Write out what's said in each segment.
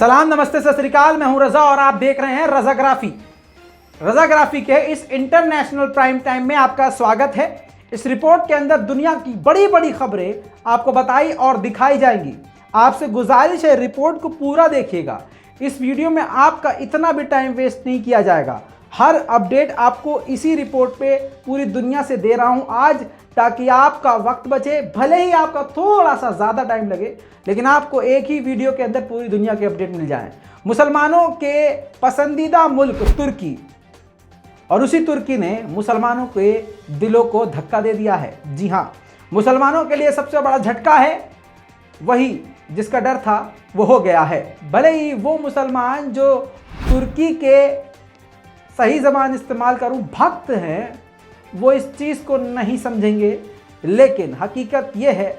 सलाम, नमस्ते, सत श्री अकाल। मैं हूं रजा और आप देख रहे हैं रजाग्राफी। रजाग्राफी के इस इंटरनेशनल प्राइम टाइम में आपका स्वागत है। इस रिपोर्ट के अंदर दुनिया की बड़ी बड़ी खबरें आपको बताई और दिखाई जाएंगी। आपसे गुजारिश है रिपोर्ट को पूरा देखिएगा। इस वीडियो में आपका इतना भी टाइम वेस्ट नहीं किया जाएगा। हर अपडेट आपको इसी रिपोर्ट पे पूरी दुनिया से दे रहा हूं आज, ताकि आपका वक्त बचे। भले ही आपका थोड़ा सा ज़्यादा टाइम लगे, लेकिन आपको एक ही वीडियो के अंदर पूरी दुनिया के अपडेट मिल जाएं। मुसलमानों के पसंदीदा मुल्क तुर्की, और उसी तुर्की ने मुसलमानों के दिलों को धक्का दे दिया है। जी हाँ, मुसलमानों के लिए सबसे बड़ा झटका है। वही जिसका डर था वो हो गया है। भले ही वो मुसलमान जो तुर्की के, सही ज़बान इस्तेमाल करूं, भक्त हैं, वो इस चीज़ को नहीं समझेंगे, लेकिन हकीकत ये है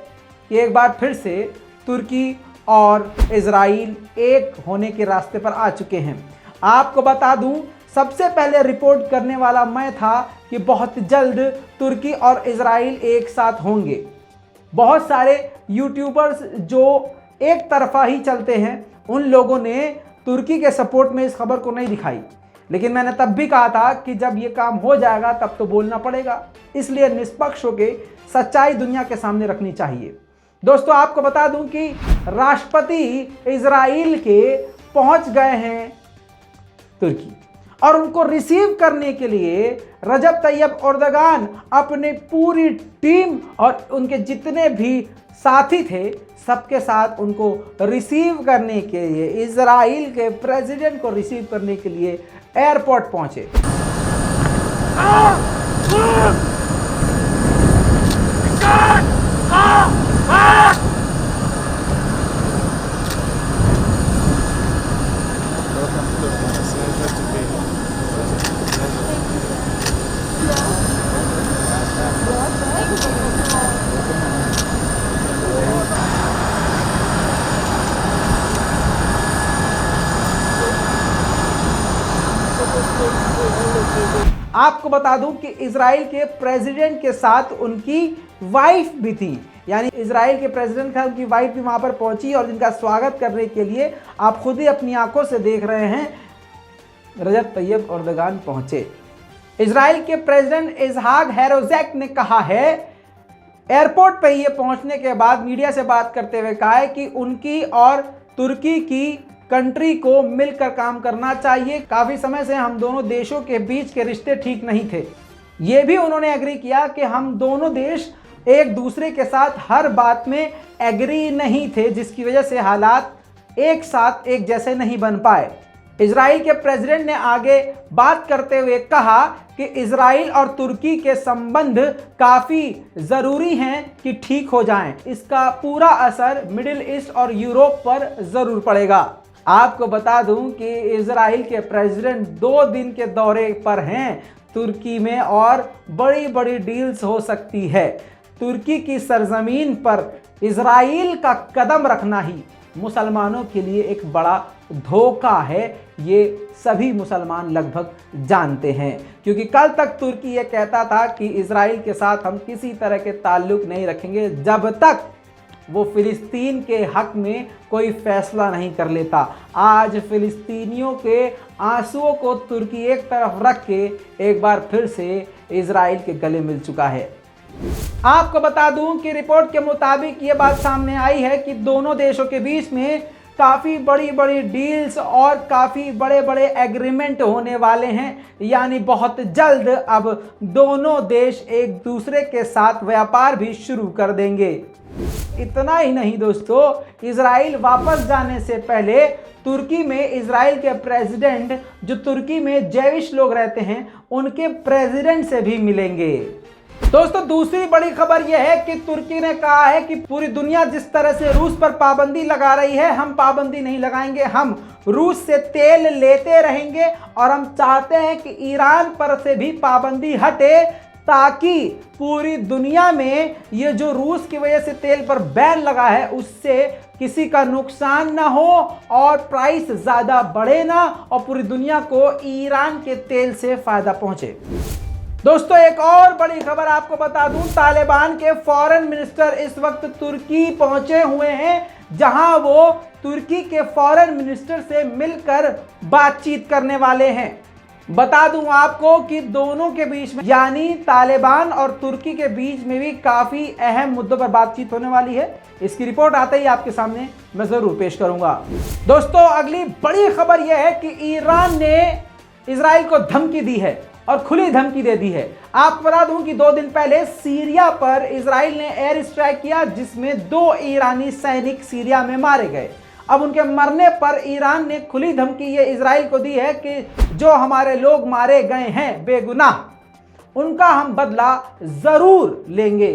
कि एक बार फिर से तुर्की और इजराइल एक होने के रास्ते पर आ चुके हैं। आपको बता दूं, सबसे पहले रिपोर्ट करने वाला मैं था कि बहुत जल्द तुर्की और इजराइल एक साथ होंगे। बहुत सारे यूट्यूबर्स जो एक तरफा ही चलते हैं, उन लोगों ने तुर्की के सपोर्ट में इस खबर को नहीं दिखाई, लेकिन मैंने तब भी कहा था कि जब ये काम हो जाएगा तब तो बोलना पड़ेगा। इसलिए निष्पक्ष होकर सच्चाई दुनिया के सामने रखनी चाहिए। दोस्तों, आपको बता दूं कि राष्ट्रपति इजराइल के पहुंच गए हैं तुर्की, और उनको रिसीव करने के लिए रजब तैयब एर्दोगान अपने पूरी टीम और उनके जितने भी साथी थे, सबके साथ उनको रिसीव करने के लिए, इजराइल के प्रेसिडेंट को रिसीव करने के लिए एयरपोर्ट पहुंचे। आपको बता दूं कि इजराइल के प्रेसिडेंट के साथ उनकी वाइफ भी थी, यानी इजराइल के प्रेसिडेंट था, उनकी वाइफ भी वहां पर पहुंची, और जिनका स्वागत करने के लिए आप खुद ही अपनी आंखों से देख रहे हैं, रजब तैयब एर्दोगान पहुंचे। इजराइल के प्रेसिडेंट इसहाक हेरोज़ेक ने कहा है, एयरपोर्ट पर ये पहुंचने के बाद मीडिया से बात करते हुए कहा है कि उनकी और तुर्की की कंट्री को मिलकर काम करना चाहिए। काफ़ी समय से हम दोनों देशों के बीच के रिश्ते ठीक नहीं थे। ये भी उन्होंने एग्री किया कि हम दोनों देश एक दूसरे के साथ हर बात में एग्री नहीं थे, जिसकी वजह से हालात एक साथ एक जैसे नहीं बन पाए। इजराइल के प्रेसिडेंट ने आगे बात करते हुए कहा कि इजराइल और तुर्की के संबंध काफ़ी ज़रूरी हैं कि ठीक हो जाएं। इसका पूरा असर मिडिल ईस्ट और यूरोप पर ज़रूर पड़ेगा। आपको बता दूं कि इजराइल के प्रेसिडेंट 2 दिन के दौरे पर हैं तुर्की में, और बड़ी बड़ी डील्स हो सकती है। तुर्की की सरजमीन पर इजराइल का कदम रखना ही मुसलमानों के लिए एक बड़ा धोखा है। ये सभी मुसलमान लगभग जानते हैं, क्योंकि कल तक तुर्की ये कहता था कि इजराइल के साथ हम किसी तरह के ताल्लुक नहीं रखेंगे जब तक वो फिलिस्तीन के हक में कोई फैसला नहीं कर लेता। आज फिलिस्तीनियों के आंसुओं को तुर्की एक तरफ रख के एक बार फिर से इजराइल के गले मिल चुका है। आपको बता दूं कि रिपोर्ट के मुताबिक ये बात सामने आई है कि दोनों देशों के बीच में काफ़ी बड़ी बड़ी डील्स और काफ़ी बड़े बड़े एग्रीमेंट होने वाले हैं, यानी बहुत जल्द अब दोनों देश एक दूसरे के साथ व्यापार भी शुरू कर देंगे। इतना ही नहीं दोस्तों, इजराइल वापस जाने से पहले तुर्की में इजराइल के प्रेसिडेंट, जो तुर्की में जैविश लोग रहते हैं, उनके प्रेसिडेंट से भी मिलेंगे। दोस्तों, दूसरी बड़ी खबर यह है कि तुर्की ने कहा है कि पूरी दुनिया जिस तरह से रूस पर पाबंदी लगा रही है, हम पाबंदी नहीं लगाएंगे। हम रूस से तेल लेते रहेंगे, और हम चाहते हैं कि ईरान पर से भी पाबंदी हटे, ताकि पूरी दुनिया में ये जो रूस की वजह से तेल पर बैन लगा है, उससे किसी का नुकसान ना हो और प्राइस ज़्यादा बढ़े ना, और पूरी दुनिया को ईरान के तेल से फ़ायदा पहुंचे। दोस्तों, एक और बड़ी खबर आपको बता दूं, तालिबान के फॉरेन मिनिस्टर इस वक्त तुर्की पहुंचे हुए हैं, जहां वो तुर्की के फॉरेन मिनिस्टर से मिलकर बातचीत करने वाले हैं। बता दूं आपको कि दोनों के बीच में यानी तालिबान और तुर्की के बीच में भी काफी अहम मुद्दों पर बातचीत होने वाली है। इसकी रिपोर्ट आते ही आपके सामने मैं जरूर पेश करूंगा। दोस्तों, अगली बड़ी खबर यह है कि ईरान ने इजराइल को धमकी दी है और खुली धमकी दे दी है। आपको बता दूं कि 2 दिन पहले सीरिया पर इजराइल ने एयर स्ट्राइक किया, जिसमें 2 ईरानी सैनिक सीरिया में मारे गए। अब उनके मरने पर ईरान ने खुली धमकी ये इजराइल को दी है कि जो हमारे लोग मारे गए हैं बेगुनाह, उनका हम बदला जरूर लेंगे।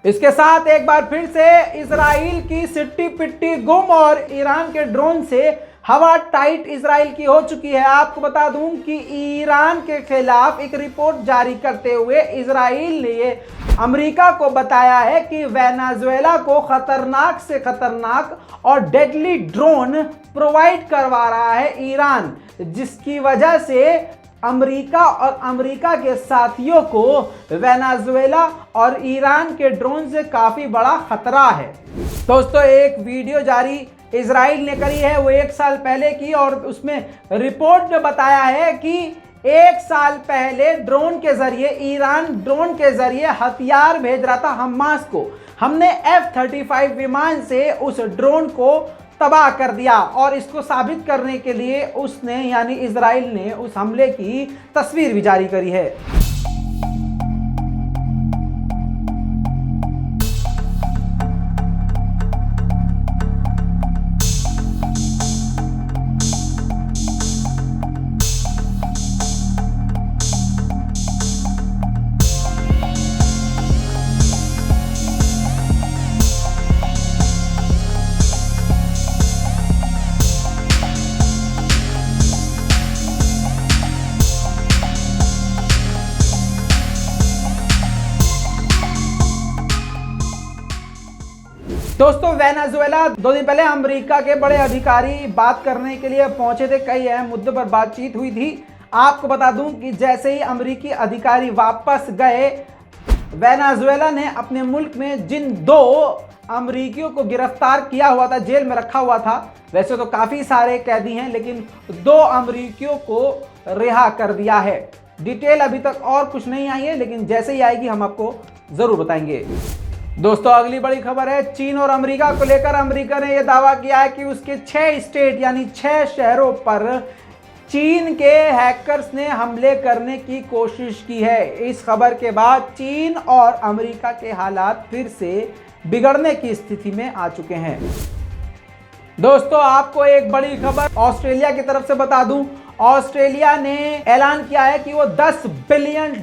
इसके साथ एक बार फिर से इजराइल की सिट्टी पिट्टी गुम और ईरान के ड्रोन से हवा टाइट इजराइल की हो चुकी है। आपको बता दूं कि ईरान के खिलाफ एक रिपोर्ट जारी करते हुए इजराइल ने अमेरिका को बताया है कि वेनेजुएला को खतरनाक से खतरनाक और डेडली ड्रोन प्रोवाइड करवा रहा है ईरान, जिसकी वजह से अमेरिका और अमेरिका के साथियों को वेनेजुएला और ईरान के ड्रोन से काफी बड़ा खतरा है। दोस्तों, एक वीडियो जारी इजराइल ने करी है, वो 1 साल पहले की, और उसमें रिपोर्ट में बताया है कि 1 साल पहले ड्रोन के जरिए ईरान ड्रोन के जरिए हथियार भेज रहा था हमास को। हमने F-35 विमान से उस ड्रोन को तबाह कर दिया और इसको साबित करने के लिए उसने यानी इजराइल ने उस हमले की तस्वीर भी जारी करी है। दोस्तों, वेनेजुएला 2 दिन पहले अमेरिका के बड़े अधिकारी बात करने के लिए पहुंचे थे। कई अहम मुद्दों पर बातचीत हुई थी। आपको बता दूं कि जैसे ही अमेरिकी अधिकारी वापस गए, वेनेजुएला ने अपने मुल्क में जिन 2 अमेरिकियों को गिरफ्तार किया हुआ था, जेल में रखा हुआ था, वैसे तो काफ़ी सारे कैदी हैं, लेकिन 2 अमेरिकियों को रिहा कर दिया है। डिटेल अभी तक और कुछ नहीं आई है, लेकिन जैसे ही आएगी हम आपको ज़रूर बताएंगे। दोस्तों, अगली बड़ी खबर है चीन और अमेरिका को लेकर। अमेरिका ने यह दावा किया है कि उसके 6 स्टेट यानी 6 शहरों पर चीन के हैकर्स ने हमले करने की कोशिश की है। इस खबर के बाद चीन और अमेरिका के हालात फिर से बिगड़ने की स्थिति में आ चुके हैं। दोस्तों, आपको एक बड़ी खबर ऑस्ट्रेलिया की तरफ से बता दूं। ऑस्ट्रेलिया ने ऐलान किया है कि वो $10 बिलियन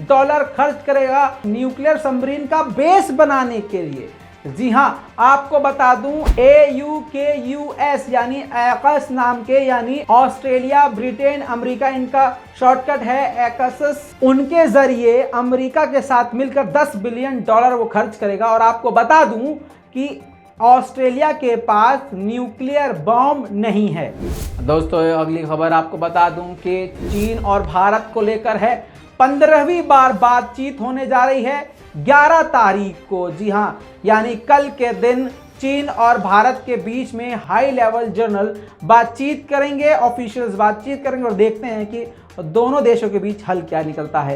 खर्च करेगा न्यूक्लियर सबमरीन का बेस बनाने के लिए। जी हां, आपको बता दूं AUKUS यानी AUKUS नाम के, यानी ऑस्ट्रेलिया, ब्रिटेन, अमेरिका, इनका शॉर्टकट है AUKUS। उनके जरिए अमेरिका के साथ मिलकर $10 बिलियन वो खर्च करेगा। और आपको बता दूं कि ऑस्ट्रेलिया के पास न्यूक्लियर बॉम्ब नहीं है। दोस्तों, अगली खबर आपको बता दूं कि चीन और भारत को लेकर है। 15वीं बार बातचीत होने जा रही है 11 तारीख को। जी हां, यानी कल के दिन चीन और भारत के बीच में हाई लेवल जनरल बातचीत करेंगे, ऑफिशियल्स बातचीत करेंगे और देखते हैं कि दोनों देशों के बीच हल क्या निकलता है।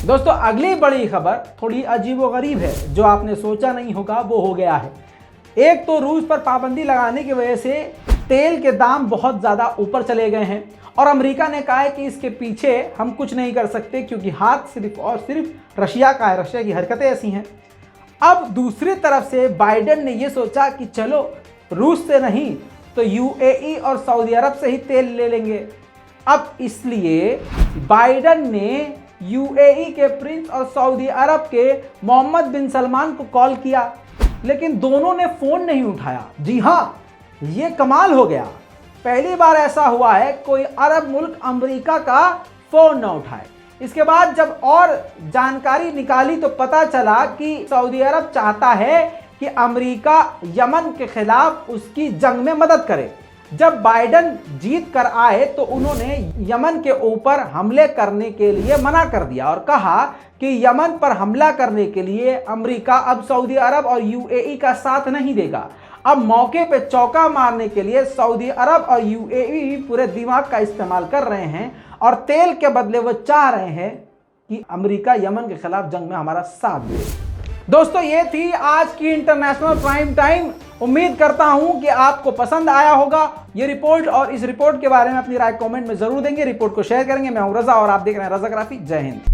दोस्तों, अगली बड़ी खबर थोड़ी अजीबोगरीब है, जो आपने सोचा नहीं होगा वो हो गया है। एक तो रूस पर पाबंदी लगाने की वजह से तेल के दाम बहुत ज़्यादा ऊपर चले गए हैं और अमेरिका ने कहा है कि इसके पीछे हम कुछ नहीं कर सकते, क्योंकि हाथ सिर्फ और सिर्फ रशिया का है, रशिया की हरकतें ऐसी हैं। अब दूसरी तरफ से बाइडेन ने ये सोचा कि चलो रूस से नहीं तो UAE और सऊदी अरब से ही तेल ले लेंगे। अब इसलिए बाइडेन ने UAE के प्रिंस और सऊदी अरब के मोहम्मद बिन सलमान को कॉल किया, लेकिन दोनों ने फोन नहीं उठाया। जी हाँ, ये कमाल हो गया। पहली बार ऐसा हुआ है कोई अरब मुल्क अमेरिका का फोन न उठाए। इसके बाद जब और जानकारी निकाली तो पता चला कि सऊदी अरब चाहता है कि अमेरिका यमन के खिलाफ उसकी जंग में मदद करे। जब बाइडेन जीत कर आए तो उन्होंने यमन के ऊपर हमले करने के लिए मना कर दिया और कहा कि यमन पर हमला करने के लिए अमेरिका अब सऊदी अरब और UAE का साथ नहीं देगा। अब मौके पे चौका मारने के लिए सऊदी अरब और यूएई पूरे दिमाग का इस्तेमाल कर रहे हैं और तेल के बदले वो चाह रहे हैं कि अमेरिका यमन के खिलाफ जंग में हमारा साथ दे। दोस्तों, ये थी आज की इंटरनेशनल प्राइम टाइम। उम्मीद करता हूं कि आपको पसंद आया होगा ये रिपोर्ट, और इस रिपोर्ट के बारे में अपनी राय कमेंट में जरूर देंगे। रिपोर्ट को शेयर करेंगे। मैं हूं रजा और आप देख रहे हैं रजाग्राफी। जय हिंद।